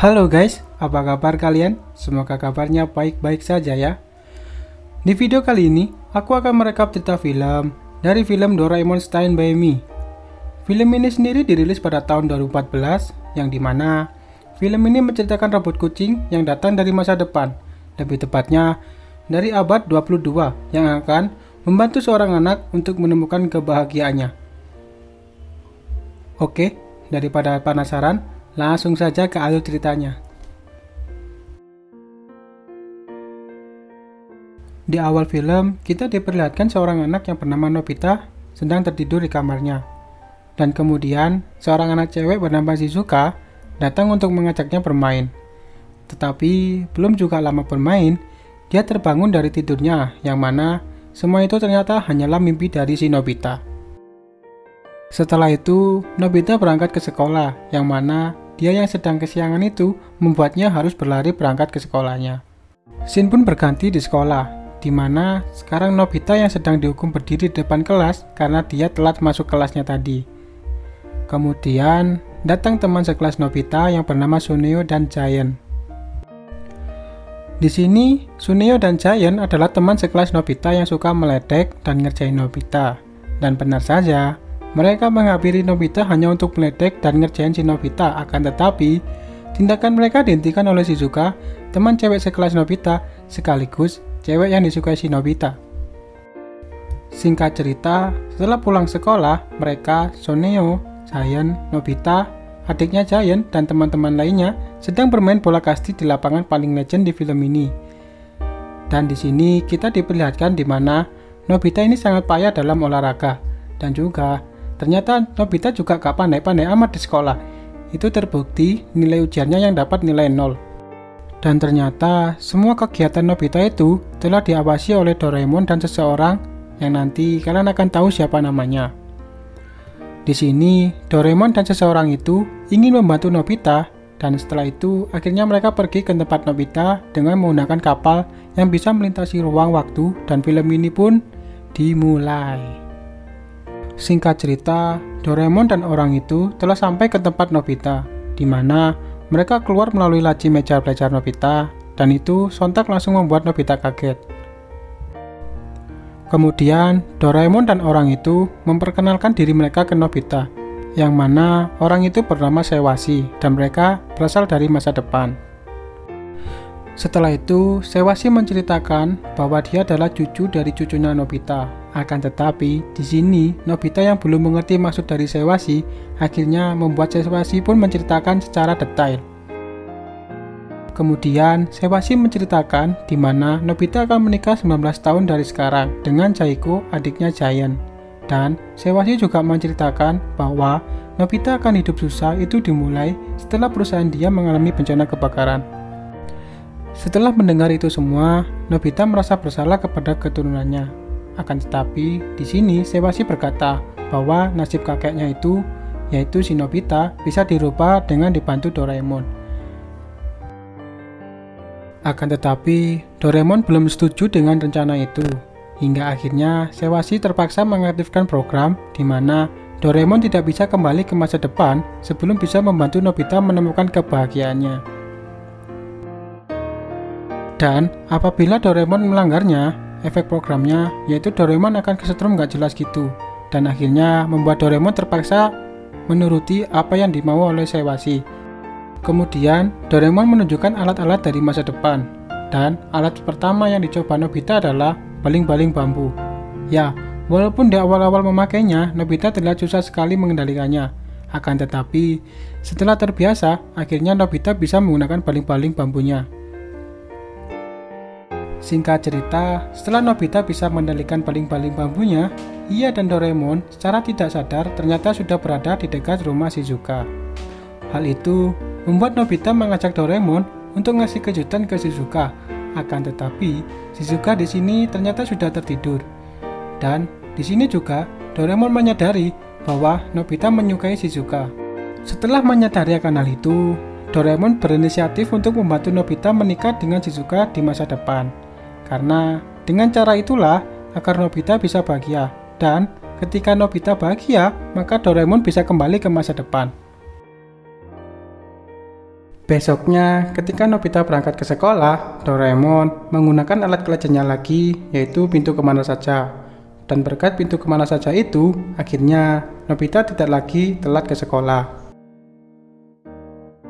Halo guys, apa kabar kalian? Semoga kabarnya baik-baik saja ya. Di video kali ini, aku akan merekap cerita film dari film Doraemon Stand By Me. Film ini sendiri dirilis pada tahun 2014, yang dimana film ini menceritakan robot kucing yang datang dari masa depan, lebih tepatnya dari abad 22, yang akan membantu seorang anak untuk menemukan kebahagiaannya. Oke, daripada penasaran, langsung saja ke alur ceritanya. Di awal film, kita diperlihatkan seorang anak yang bernama Nobita sedang tertidur di kamarnya. Dan kemudian, seorang anak cewek bernama Shizuka datang untuk mengajaknya bermain. Tetapi, belum juga lama bermain, dia terbangun dari tidurnya, yang mana semua itu ternyata hanyalah mimpi dari si Nobita. Setelah itu, Nobita berangkat ke sekolah, yang mana dia yang sedang kesiangan itu membuatnya harus berlari berangkat ke sekolahnya. Scene pun berganti di sekolah, di mana sekarang Nobita yang sedang dihukum berdiri di depan kelas karena dia telat masuk kelasnya tadi. Kemudian, datang teman sekelas Nobita yang bernama Suneo dan Giant. Di sini, Suneo dan Giant adalah teman sekelas Nobita yang suka meledek dan ngerjain Nobita. Dan benar saja, mereka menghampiri Nobita hanya untuk meledek dan ngerjain si Nobita, akan tetapi tindakan mereka dihentikan oleh Shizuka, teman cewek sekelas Nobita, sekaligus cewek yang disukai si Nobita. Singkat cerita, setelah pulang sekolah, mereka, Suneo, Giant, Nobita, adiknya Giant, dan teman-teman lainnya sedang bermain bola kasti di lapangan paling legend di film ini. Dan di sini kita diperlihatkan di mana Nobita ini sangat payah dalam olahraga, dan juga ternyata Nobita juga gak pandai-pandai amat di sekolah. Itu terbukti nilai ujiannya yang dapat nilai 0. Dan ternyata semua kegiatan Nobita itu telah diawasi oleh Doraemon dan seseorang yang nanti kalian akan tahu siapa namanya. Di sini Doraemon dan seseorang itu ingin membantu Nobita, dan setelah itu akhirnya mereka pergi ke tempat Nobita dengan menggunakan kapal yang bisa melintasi ruang waktu, dan film ini pun dimulai. Singkat cerita, Doraemon dan orang itu telah sampai ke tempat Nobita, di mana mereka keluar melalui laci meja belajar Nobita, dan itu sontak langsung membuat Nobita kaget. Kemudian, Doraemon dan orang itu memperkenalkan diri mereka ke Nobita, yang mana orang itu bernama Seiwashi, dan mereka berasal dari masa depan. Setelah itu, Seiwashi menceritakan bahwa dia adalah cucu dari cucunya Nobita. Akan tetapi, di sini Nobita yang belum mengerti maksud dari Seiwashi, akhirnya membuat Seiwashi pun menceritakan secara detail. Kemudian, Seiwashi menceritakan di mana Nobita akan menikah 19 tahun dari sekarang dengan Jaiko, adiknya Giant. Dan Seiwashi juga menceritakan bahwa Nobita akan hidup susah itu dimulai setelah perusahaan dia mengalami bencana kebakaran. Setelah mendengar itu semua, Nobita merasa bersalah kepada keturunannya. Akan tetapi, di sini Seiwashi berkata bahwa nasib kakeknya itu, yaitu si Nobita, bisa dirubah dengan dibantu Doraemon. Akan tetapi, Doraemon belum setuju dengan rencana itu. Hingga akhirnya Seiwashi terpaksa mengaktifkan program di mana Doraemon tidak bisa kembali ke masa depan sebelum bisa membantu Nobita menemukan kebahagiaannya. Dan apabila Doraemon melanggarnya, efek programnya yaitu Doraemon akan kesetrum gak jelas gitu. Dan akhirnya membuat Doraemon terpaksa menuruti apa yang dimau oleh Seiwashi. Kemudian Doraemon menunjukkan alat-alat dari masa depan. Dan alat pertama yang dicoba Nobita adalah baling-baling bambu. Ya, walaupun di awal-awal memakainya, Nobita terlihat susah sekali mengendalikannya. Akan tetapi, setelah terbiasa, akhirnya Nobita bisa menggunakan baling-baling bambunya. Singkat cerita, setelah Nobita bisa mengendalikan baling-baling bambunya, ia dan Doraemon secara tidak sadar ternyata sudah berada di dekat rumah Shizuka. Hal itu membuat Nobita mengajak Doraemon untuk ngasih kejutan ke Shizuka. Akan tetapi, Shizuka di sini ternyata sudah tertidur. Dan di sini juga Doraemon menyadari bahwa Nobita menyukai Shizuka. Setelah menyadari akan hal itu, Doraemon berinisiatif untuk membantu Nobita menikah dengan Shizuka di masa depan. Karena dengan cara itulah agar Nobita bisa bahagia, dan ketika Nobita bahagia, maka Doraemon bisa kembali ke masa depan. Besoknya, ketika Nobita berangkat ke sekolah, Doraemon menggunakan alat kelejanya lagi, yaitu pintu kemana saja. Dan berkat pintu kemana saja itu, akhirnya Nobita tidak lagi telat ke sekolah.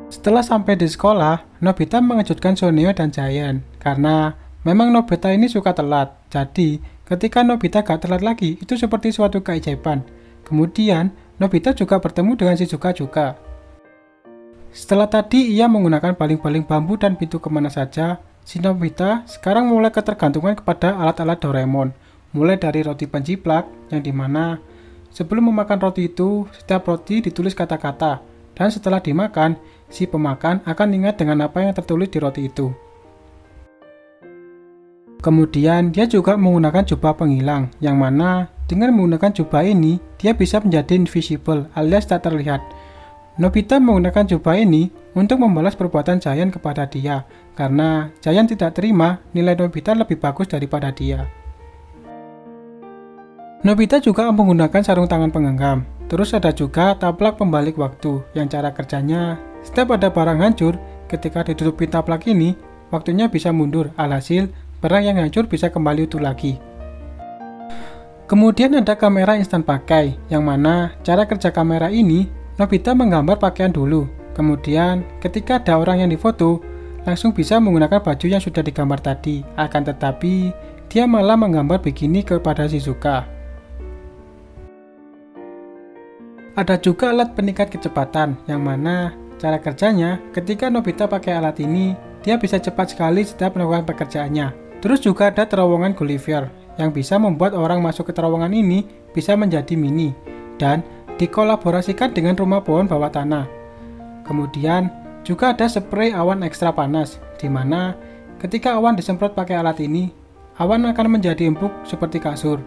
Setelah sampai di sekolah, Nobita mengejutkan Soneo dan Giant, karena memang Nobita ini suka telat. Jadi, ketika Nobita gak telat lagi, itu seperti suatu keajaiban. Kemudian, Nobita juga bertemu dengan Shizuka juga. Setelah tadi ia menggunakan baling-baling bambu dan pintu kemana saja, si Nobita sekarang mulai ketergantungan kepada alat-alat Doraemon. Mulai dari roti penjiplak, yang dimana sebelum memakan roti itu, setiap roti ditulis kata-kata. Dan setelah dimakan, si pemakan akan ingat dengan apa yang tertulis di roti itu. Kemudian dia juga menggunakan jubah penghilang, yang mana dengan menggunakan jubah ini, dia bisa menjadi invisible alias tak terlihat. Nobita menggunakan jubah ini untuk membalas perbuatan Giant kepada dia, karena Giant tidak terima nilai Nobita lebih bagus daripada dia. Nobita juga menggunakan sarung tangan penggenggam. Terus ada juga taplak pembalik waktu, yang cara kerjanya, setiap ada barang hancur, ketika ditutupin taplak ini, waktunya bisa mundur, alhasil barang yang hancur bisa kembali utuh lagi. Kemudian ada kamera instan pakai, yang mana cara kerja kamera ini, Nobita menggambar pakaian dulu, kemudian ketika ada orang yang difoto, langsung bisa menggunakan baju yang sudah digambar tadi, akan tetapi dia malah menggambar bikini kepada Shizuka. Ada juga alat peningkat kecepatan, yang mana cara kerjanya ketika Nobita pakai alat ini, dia bisa cepat sekali setiap melakukan pekerjaannya. Terus juga ada terowongan Gulliver, yang bisa membuat orang masuk ke terowongan ini bisa menjadi mini, dan dikolaborasikan dengan rumah pohon bawah tanah. Kemudian juga ada spray awan ekstra panas, di mana ketika awan disemprot pakai alat ini, awan akan menjadi empuk seperti kasur.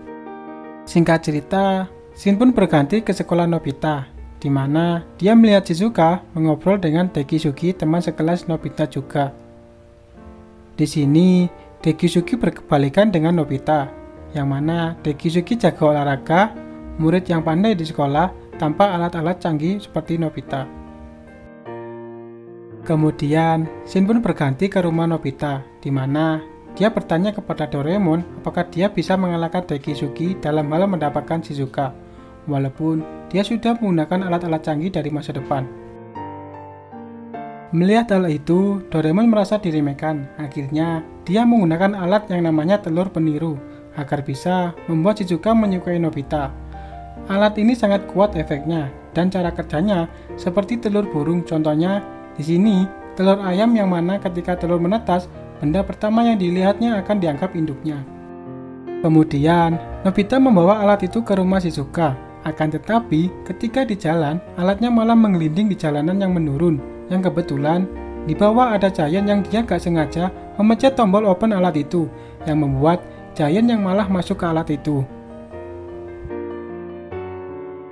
Singkat cerita, scene pun berganti ke sekolah Nobita, di mana dia melihat Shizuka mengobrol dengan Dekisugi, teman sekelas Nobita juga. Di sini, Dekisugi berkebalikan dengan Nobita, yang mana Dekisugi jaga olahraga, murid yang pandai di sekolah tanpa alat-alat canggih seperti Nobita. Kemudian, scene pun berganti ke rumah Nobita, di mana dia bertanya kepada Doraemon apakah dia bisa mengalahkan Dekisugi dalam hal mendapatkan Shizuka, walaupun dia sudah menggunakan alat-alat canggih dari masa depan. Melihat hal itu, Doraemon merasa diremehkan. Akhirnya, dia menggunakan alat yang namanya telur peniru, agar bisa membuat Shizuka menyukai Nobita. Alat ini sangat kuat efeknya, dan cara kerjanya seperti telur burung. Contohnya, di sini telur ayam yang mana ketika telur menetas, benda pertama yang dilihatnya akan dianggap induknya. Kemudian, Nobita membawa alat itu ke rumah Shizuka. Akan tetapi, ketika di jalan, alatnya malah menggelinding di jalanan yang menurun, yang kebetulan di bawah ada Giant yang dia gak sengaja memencet tombol open alat itu, yang membuat Giant yang malah masuk ke alat itu.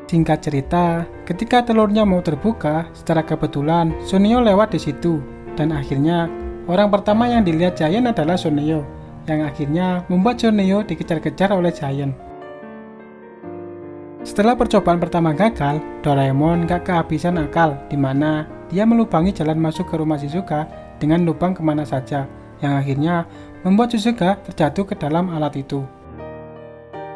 Singkat cerita, ketika telurnya mau terbuka, secara kebetulan Soneo lewat di situ, dan akhirnya orang pertama yang dilihat Giant adalah Soneo, yang akhirnya membuat Soneo dikejar-kejar oleh Giant. Setelah percobaan pertama gagal, Doraemon gak kehabisan akal, di mana dia melubangi jalan masuk ke rumah Shizuka dengan lubang kemana saja, yang akhirnya membuat Shizuka terjatuh ke dalam alat itu.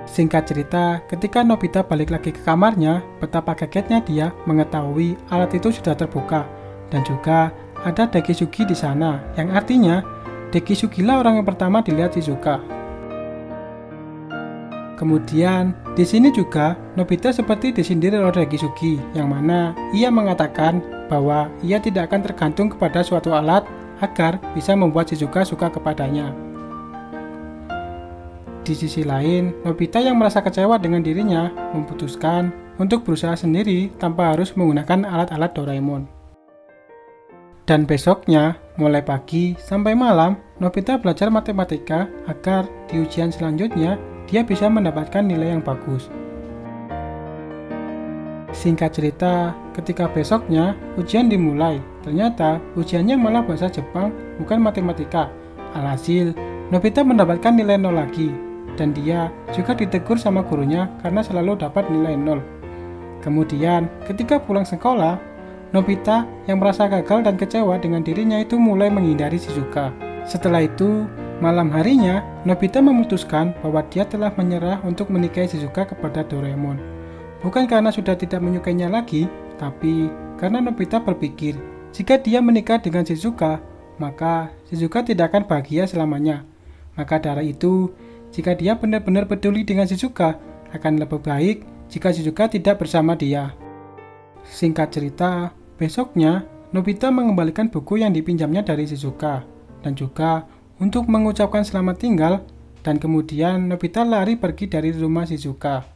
Singkat cerita, ketika Nobita balik lagi ke kamarnya, betapa kagetnya dia mengetahui alat itu sudah terbuka, dan juga ada Dekisugi di sana, yang artinya Dekisugi lah orang yang pertama dilihat Shizuka. Kemudian, di sini juga Nobita seperti disindir oleh Dekisugi, yang mana ia mengatakan bahwa ia tidak akan tergantung kepada suatu alat agar bisa membuat Shizuka suka kepadanya. Di sisi lain, Nobita yang merasa kecewa dengan dirinya memutuskan untuk berusaha sendiri tanpa harus menggunakan alat-alat Doraemon. Dan besoknya, mulai pagi sampai malam, Nobita belajar matematika agar di ujian selanjutnya dia bisa mendapatkan nilai yang bagus. Singkat cerita, ketika besoknya ujian dimulai, ternyata ujiannya malah bahasa Jepang, bukan matematika. Alhasil, Nobita mendapatkan nilai 0 lagi, dan dia juga ditegur sama gurunya karena selalu dapat nilai 0. Kemudian, ketika pulang sekolah, Nobita yang merasa gagal dan kecewa dengan dirinya itu mulai menghindari Shizuka. Setelah itu, malam harinya, Nobita memutuskan bahwa dia telah menyerah untuk menikahi Shizuka kepada Doraemon. Bukan karena sudah tidak menyukainya lagi, tapi karena Nobita berpikir, jika dia menikah dengan Shizuka, maka Shizuka tidak akan bahagia selamanya. Maka dari itu, jika dia benar-benar peduli dengan Shizuka, akan lebih baik jika Shizuka tidak bersama dia. Singkat cerita, besoknya Nobita mengembalikan buku yang dipinjamnya dari Shizuka dan juga untuk mengucapkan selamat tinggal, dan kemudian Nobita lari pergi dari rumah Shizuka.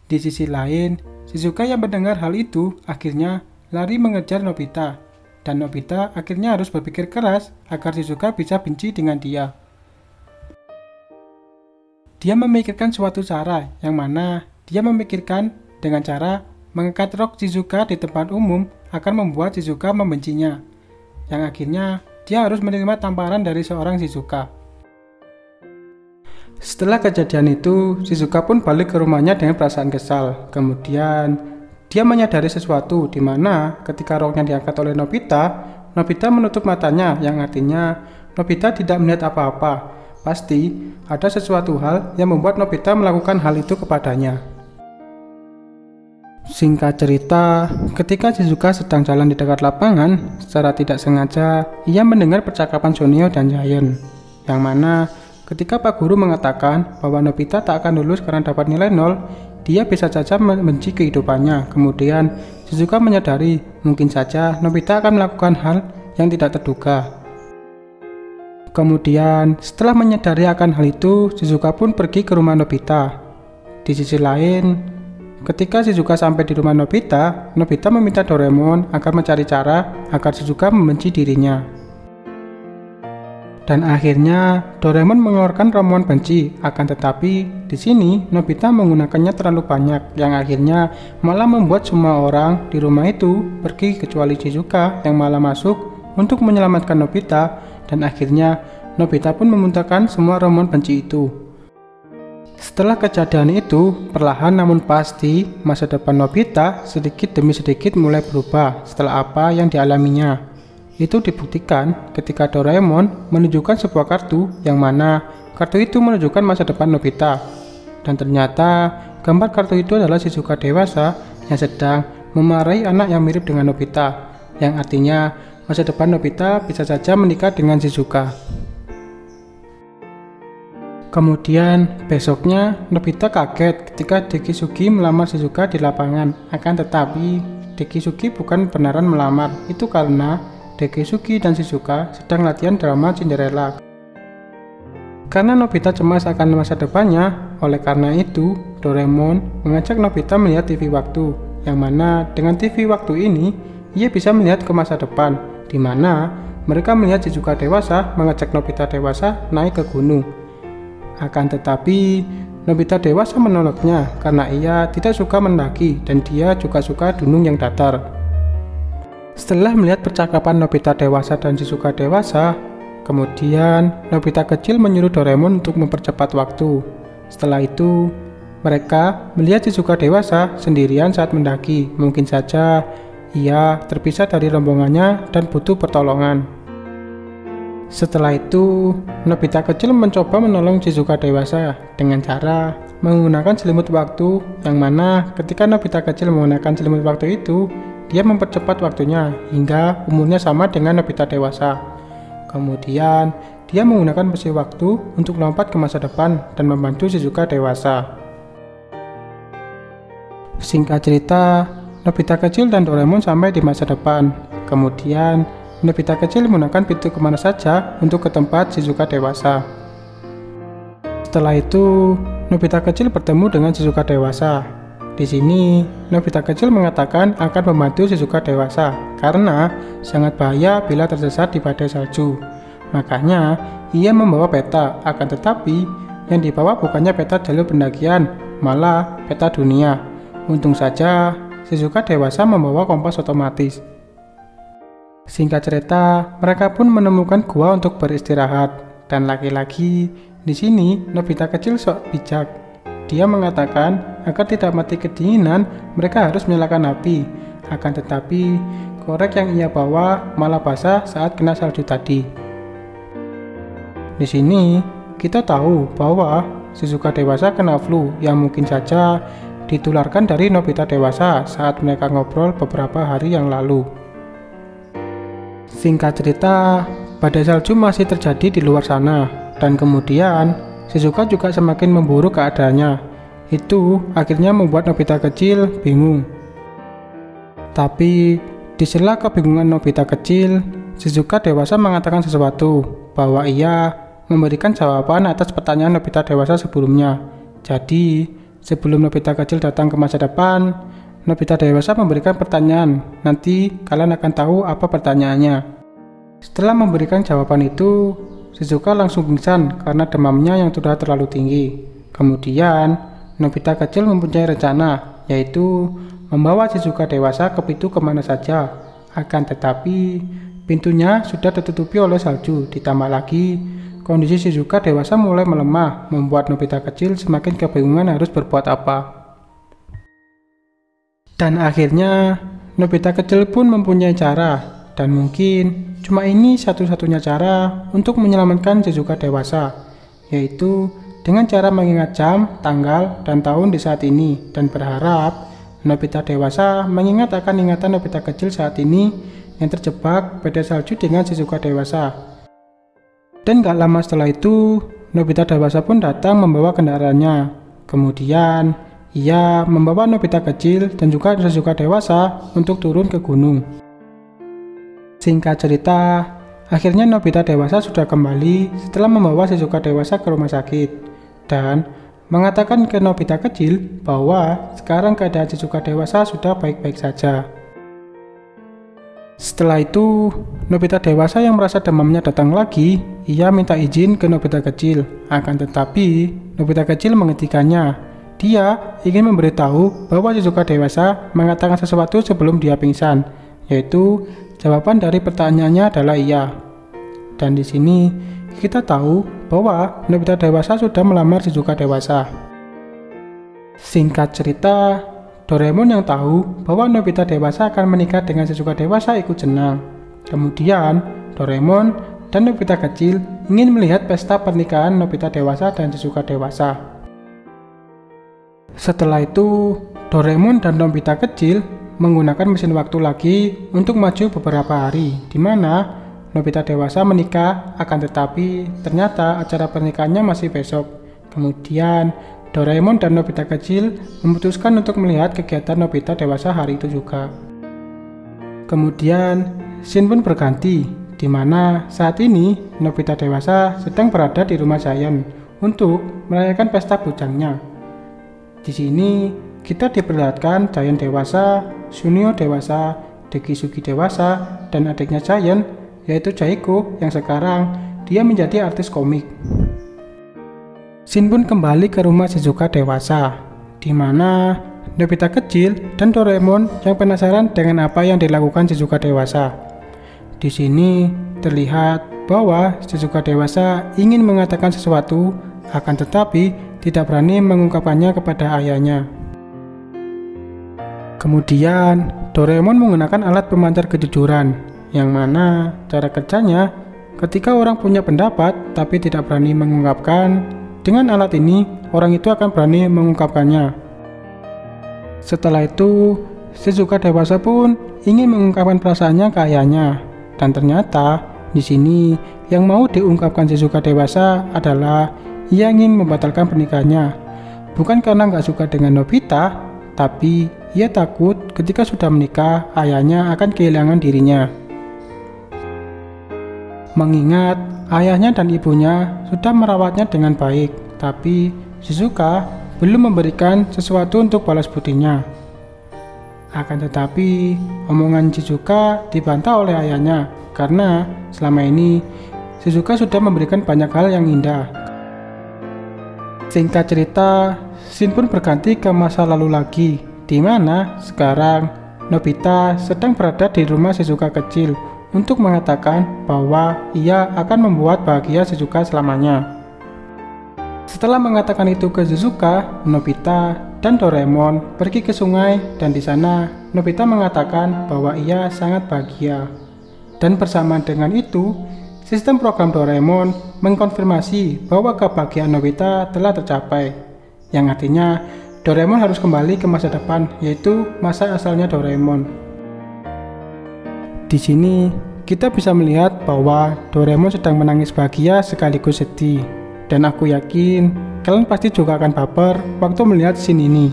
Di sisi lain, Shizuka yang mendengar hal itu akhirnya lari mengejar Nobita, dan Nobita akhirnya harus berpikir keras agar Shizuka bisa benci dengan dia. Dia memikirkan suatu cara yang mana dia memikirkan dengan cara mengangkat rok Shizuka di tempat umum akan membuat Shizuka membencinya, yang akhirnya dia harus menerima tamparan dari seorang Shizuka. Setelah kejadian itu, Shizuka pun balik ke rumahnya dengan perasaan kesal. Kemudian, dia menyadari sesuatu di mana ketika roknya diangkat oleh Nobita, Nobita menutup matanya, yang artinya Nobita tidak melihat apa-apa. Pasti ada sesuatu hal yang membuat Nobita melakukan hal itu kepadanya. Singkat cerita, ketika Shizuka sedang jalan di dekat lapangan, secara tidak sengaja ia mendengar percakapan Suneo dan Giant, yang mana ketika Pak Guru mengatakan bahwa Nobita tak akan lulus karena dapat nilai 0, dia bisa saja membenci kehidupannya. Kemudian Shizuka menyadari mungkin saja Nobita akan melakukan hal yang tidak terduga. Kemudian setelah menyadari akan hal itu, Shizuka pun pergi ke rumah Nobita. Di sisi lain, ketika Shizuka sampai di rumah Nobita, Nobita meminta Doraemon agar mencari cara agar Shizuka membenci dirinya. Dan akhirnya Doraemon mengeluarkan ramuan benci, akan tetapi di sini Nobita menggunakannya terlalu banyak, yang akhirnya malah membuat semua orang di rumah itu pergi kecuali Shizuka yang malah masuk untuk menyelamatkan Nobita, dan akhirnya Nobita pun memuntahkan semua ramuan benci itu. Setelah kejadian itu, perlahan namun pasti masa depan Nobita sedikit demi sedikit mulai berubah setelah apa yang dialaminya. Itu dibuktikan ketika Doraemon menunjukkan sebuah kartu yang mana kartu itu menunjukkan masa depan Nobita. Dan ternyata gambar kartu itu adalah Shizuka dewasa yang sedang memarahi anak yang mirip dengan Nobita, yang artinya masa depan Nobita bisa saja menikah dengan Shizuka. Kemudian besoknya Nobita kaget ketika Dekisugi melamar Shizuka di lapangan. Akan tetapi Dekisugi bukan beneran melamar, itu karena Dekisugi dan Shizuka sedang latihan drama Cinderella. Karena Nobita cemas akan masa depannya, oleh karena itu Doraemon mengajak Nobita melihat TV waktu, yang mana dengan TV waktu ini ia bisa melihat ke masa depan, di mana mereka melihat Shizuka dewasa mengajak Nobita dewasa naik ke gunung. Akan tetapi, Nobita dewasa menolaknya karena ia tidak suka mendaki dan dia juga suka gunung yang datar. Setelah melihat percakapan Nobita dewasa dan Shizuka dewasa, kemudian Nobita kecil menyuruh Doraemon untuk mempercepat waktu. Setelah itu, mereka melihat Shizuka dewasa sendirian saat mendaki. Mungkin saja ia terpisah dari rombongannya dan butuh pertolongan. Setelah itu, Nobita kecil mencoba menolong Shizuka dewasa dengan cara menggunakan selimut waktu, yang mana ketika Nobita kecil menggunakan selimut waktu itu, dia mempercepat waktunya hingga umurnya sama dengan Nobita dewasa. Kemudian, dia menggunakan besi waktu untuk lompat ke masa depan dan membantu Shizuka dewasa. Singkat cerita, Nobita kecil dan Doraemon sampai di masa depan. Kemudian, Nobita kecil menggunakan pintu kemana saja untuk ke tempat Shizuka dewasa. Setelah itu, Nobita kecil bertemu dengan Shizuka dewasa. Di sini, Nobita kecil mengatakan akan membantu Shizuka dewasa karena sangat bahaya bila tersesat di badai salju. Makanya, ia membawa peta, akan tetapi yang dibawa bukannya peta jalur pendakian, malah peta dunia. Untung saja, Shizuka dewasa membawa kompas otomatis. Singkat cerita, mereka pun menemukan gua untuk beristirahat. Dan lagi-lagi, di sini Nobita kecil sok bijak. Dia mengatakan agar tidak mati kedinginan, mereka harus menyalakan api. akan tetapi korek yang ia bawa malah basah saat kena salju tadi. Di sini kita tahu bahwa Shizuka dewasa kena flu yang mungkin saja ditularkan dari Nobita dewasa saat mereka ngobrol beberapa hari yang lalu. Singkat cerita, badai salju masih terjadi di luar sana, dan kemudian Shizuka juga semakin memburuk keadaannya. Itu akhirnya membuat Nobita kecil bingung. Tapi di sela kebingungan Nobita kecil, Shizuka dewasa mengatakan sesuatu, bahwa ia memberikan jawaban atas pertanyaan Nobita dewasa sebelumnya. Jadi, sebelum Nobita kecil datang ke masa depan, Nobita dewasa memberikan pertanyaan. Nanti kalian akan tahu apa pertanyaannya. Setelah memberikan jawaban itu, Shizuka langsung pingsan karena demamnya yang sudah terlalu tinggi. Kemudian, Nobita kecil mempunyai rencana, yaitu membawa Shizuka dewasa ke pintu kemana saja. Akan tetapi, pintunya sudah tertutupi oleh salju. Ditambah lagi, kondisi Shizuka dewasa mulai melemah, membuat Nobita kecil semakin kebingungan harus berbuat apa. Dan akhirnya, Nobita kecil pun mempunyai cara, dan mungkin cuma ini satu-satunya cara untuk menyelamatkan Shizuka dewasa, yaitu dengan cara mengingat jam, tanggal, dan tahun di saat ini, dan berharap Nobita dewasa mengingat akan ingatan Nobita kecil saat ini yang terjebak badai salju dengan Shizuka dewasa. Dan gak lama setelah itu, Nobita dewasa pun datang membawa kendaraannya. Kemudian, ia membawa Nobita kecil dan juga Shizuka dewasa untuk turun ke gunung. Singkat cerita, akhirnya Nobita dewasa sudah kembali setelah membawa Shizuka dewasa ke rumah sakit dan mengatakan ke Nobita kecil bahwa sekarang keadaan Shizuka dewasa sudah baik-baik saja. Setelah itu, Nobita dewasa yang merasa demamnya datang lagi, ia minta izin ke Nobita kecil. Akan tetapi, Nobita kecil menghentikannya. Dia ingin memberitahu bahwa Shizuka dewasa mengatakan sesuatu sebelum dia pingsan, yaitu jawaban dari pertanyaannya adalah iya. Dan di sini kita tahu bahwa Nobita dewasa sudah melamar Shizuka dewasa. Singkat cerita, Doraemon yang tahu bahwa Nobita dewasa akan menikah dengan Shizuka dewasa ikut senang. Kemudian, Doraemon dan Nobita kecil ingin melihat pesta pernikahan Nobita dewasa dan Shizuka dewasa. Setelah itu, Doraemon dan Nobita kecil menggunakan mesin waktu lagi untuk maju beberapa hari, di mana Nobita dewasa menikah, akan tetapi ternyata acara pernikahannya masih besok. Kemudian, Doraemon dan Nobita kecil memutuskan untuk melihat kegiatan Nobita dewasa hari itu juga. Kemudian, scene pun berganti, di mana saat ini Nobita dewasa sedang berada di rumah Giant untuk merayakan pesta bujangnya. Di sini kita diperlihatkan Giant dewasa, Shunio dewasa, Dekisugi dewasa, dan adiknya Giant, yaitu Jaiko yang sekarang dia menjadi artis komik. Shin pun kembali ke rumah Shizuka dewasa, di mana Nobita kecil dan Doraemon yang penasaran dengan apa yang dilakukan Shizuka dewasa. Di sini terlihat bahwa Shizuka dewasa ingin mengatakan sesuatu, akan tetapi tidak berani mengungkapkannya kepada ayahnya. Kemudian, Doraemon menggunakan alat pemancar kejujuran, yang mana cara kerjanya ketika orang punya pendapat tapi tidak berani mengungkapkan, dengan alat ini orang itu akan berani mengungkapkannya. Setelah itu, Shizuka dewasa pun ingin mengungkapkan perasaannya ke ayahnya, dan ternyata di sini yang mau diungkapkan Shizuka dewasa adalah ia ingin membatalkan pernikahannya, bukan karena nggak suka dengan Nobita, tapi ia takut ketika sudah menikah, ayahnya akan kehilangan dirinya. Mengingat ayahnya dan ibunya sudah merawatnya dengan baik, tapi Shizuka belum memberikan sesuatu untuk balas budinya. Akan tetapi, omongan Shizuka dibantah oleh ayahnya, karena selama ini Shizuka sudah memberikan banyak hal yang indah. Singkat cerita, scene pun berganti ke masa lalu lagi, di mana sekarang Nobita sedang berada di rumah Shizuka kecil untuk mengatakan bahwa ia akan membuat bahagia Shizuka selamanya. Setelah mengatakan itu ke Shizuka, Nobita dan Doraemon pergi ke sungai, dan di sana Nobita mengatakan bahwa ia sangat bahagia. Dan bersamaan dengan itu, sistem program Doraemon mengkonfirmasi bahwa kebahagiaan Nobita telah tercapai, yang artinya Doraemon harus kembali ke masa depan, yaitu masa asalnya Doraemon. Di sini kita bisa melihat bahwa Doraemon sedang menangis bahagia sekaligus sedih, dan aku yakin kalian pasti juga akan baper waktu melihat scene ini.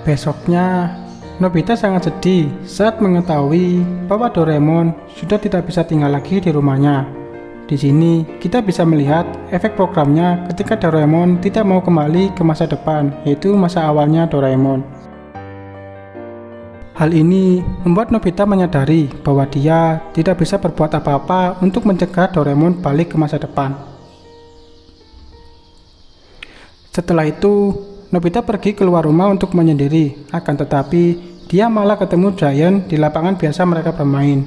Besoknya, Nobita sangat sedih saat mengetahui bahwa Doraemon sudah tidak bisa tinggal lagi di rumahnya. Di sini kita bisa melihat efek programnya ketika Doraemon tidak mau kembali ke masa depan, yaitu masa awalnya Doraemon. Hal ini membuat Nobita menyadari bahwa dia tidak bisa berbuat apa-apa untuk mencegah Doraemon balik ke masa depan. Setelah itu, Nobita pergi keluar rumah untuk menyendiri, akan tetapi dia malah ketemu Giant di lapangan biasa mereka bermain.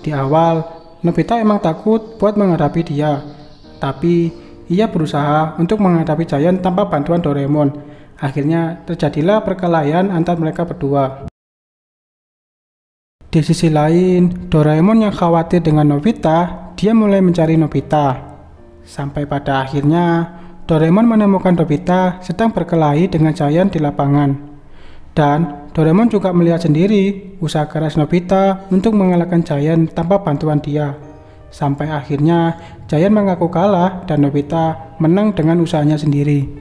Di awal, Nobita emang takut buat menghadapi dia, tapi ia berusaha untuk menghadapi Giant tanpa bantuan Doraemon. Akhirnya terjadilah perkelahian antar mereka berdua. Di sisi lain, Doraemon yang khawatir dengan Nobita, dia mulai mencari Nobita. Sampai pada akhirnya, Doraemon menemukan Nobita sedang berkelahi dengan Giant di lapangan. Dan Doraemon juga melihat sendiri usaha keras Nobita untuk mengalahkan Giant tanpa bantuan dia. Sampai akhirnya, Giant mengaku kalah dan Nobita menang dengan usahanya sendiri.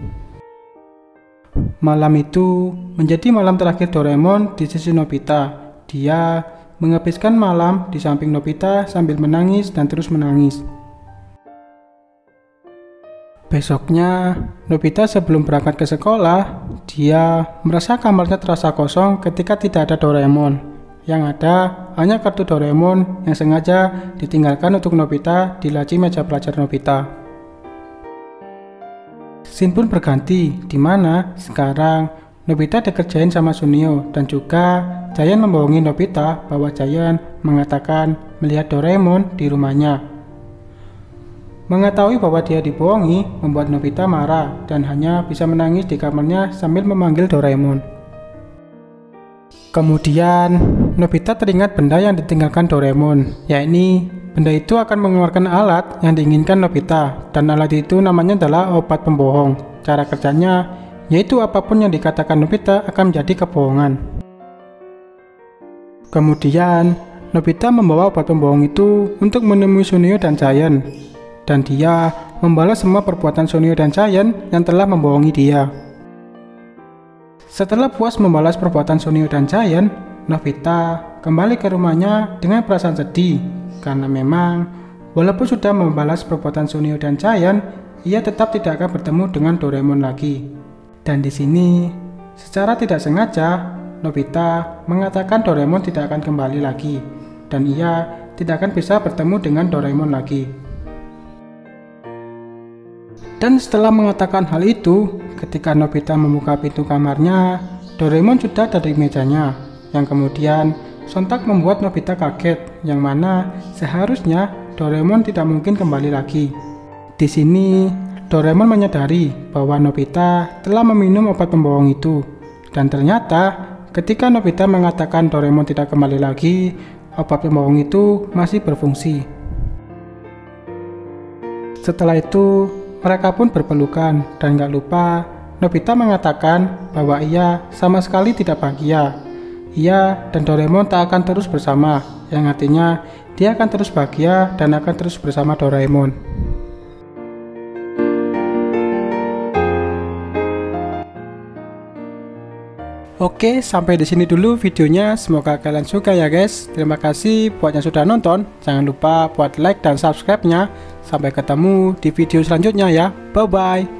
Malam itu menjadi malam terakhir Doraemon di sisi Nobita. Dia menghabiskan malam di samping Nobita sambil menangis dan terus menangis. Besoknya, Nobita sebelum berangkat ke sekolah, dia merasa kamarnya terasa kosong ketika tidak ada Doraemon. Yang ada hanya kartu Doraemon yang sengaja ditinggalkan untuk Nobita di laci meja belajar Nobita. Scene pun berganti, di mana sekarang Nobita dikerjain sama Sunio, dan juga Giant membohongi Nobita bahwa Giant mengatakan melihat Doraemon di rumahnya. Mengetahui bahwa dia dibohongi membuat Nobita marah dan hanya bisa menangis di kamarnya sambil memanggil Doraemon. Kemudian, Nobita teringat benda yang ditinggalkan Doraemon, yakni benda itu akan mengeluarkan alat yang diinginkan Nobita, dan alat itu namanya adalah obat pembohong. Cara kerjanya yaitu apapun yang dikatakan Nobita akan menjadi kebohongan. Kemudian, Nobita membawa obat pembohong itu untuk menemui Sunio dan Giant, dan dia membalas semua perbuatan Sunio dan Giant yang telah membohongi dia. Setelah puas membalas perbuatan Sunio dan Giant, Nobita kembali ke rumahnya dengan perasaan sedih, karena memang walaupun sudah membalas perbuatan Sunio dan Giant, ia tetap tidak akan bertemu dengan Doraemon lagi. Dan di sini, secara tidak sengaja, Nobita mengatakan Doraemon tidak akan kembali lagi, dan ia tidak akan bisa bertemu dengan Doraemon lagi. Dan setelah mengatakan hal itu, ketika Nobita membuka pintu kamarnya, Doraemon sudah ada di mejanya, yang kemudian sontak membuat Nobita kaget, yang mana seharusnya Doraemon tidak mungkin kembali lagi. Di sini, Doraemon menyadari bahwa Nobita telah meminum obat pembohong itu, dan ternyata ketika Nobita mengatakan Doraemon tidak kembali lagi, obat pembohong itu masih berfungsi. Setelah itu, mereka pun berpelukan, dan gak lupa Nobita mengatakan bahwa ia sama sekali tidak bahagia. Ia dan Doraemon tak akan terus bersama, yang artinya dia akan terus bahagia dan akan terus bersama Doraemon. Oke, sampai di sini dulu videonya. Semoga kalian suka ya guys. Terima kasih buat yang sudah nonton. Jangan lupa buat like dan subscribe-nya. Sampai ketemu di video selanjutnya ya. Bye bye.